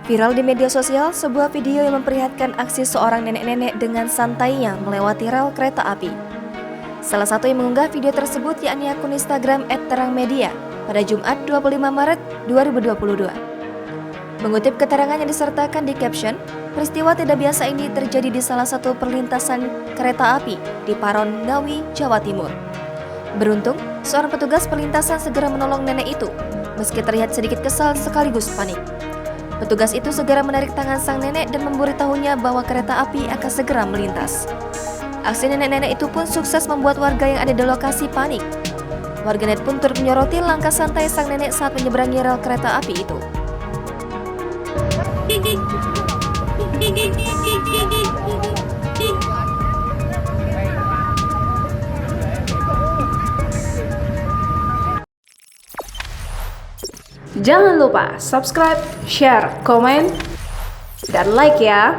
Viral di media sosial, sebuah video yang memperlihatkan aksi seorang nenek-nenek dengan santainya melewati rel kereta api. Salah satu yang mengunggah video tersebut yakni akun Instagram @terangmedia pada Jumat 25 Maret 2022. Mengutip keterangan yang disertakan di caption, peristiwa tidak biasa ini terjadi di salah satu perlintasan kereta api di Paron, Ngawi, Jawa Timur. Beruntung, seorang petugas perlintasan segera menolong nenek itu, meski terlihat sedikit kesal sekaligus panik. Petugas itu segera menarik tangan sang nenek dan memberitahunya bahwa kereta api akan segera melintas. Aksi nenek-nenek itu pun sukses membuat warga yang ada di lokasi panik. Warganet pun turut menyoroti langkah santai sang nenek saat menyeberangi rel kereta api itu. Jangan lupa subscribe, share, komen, dan like ya.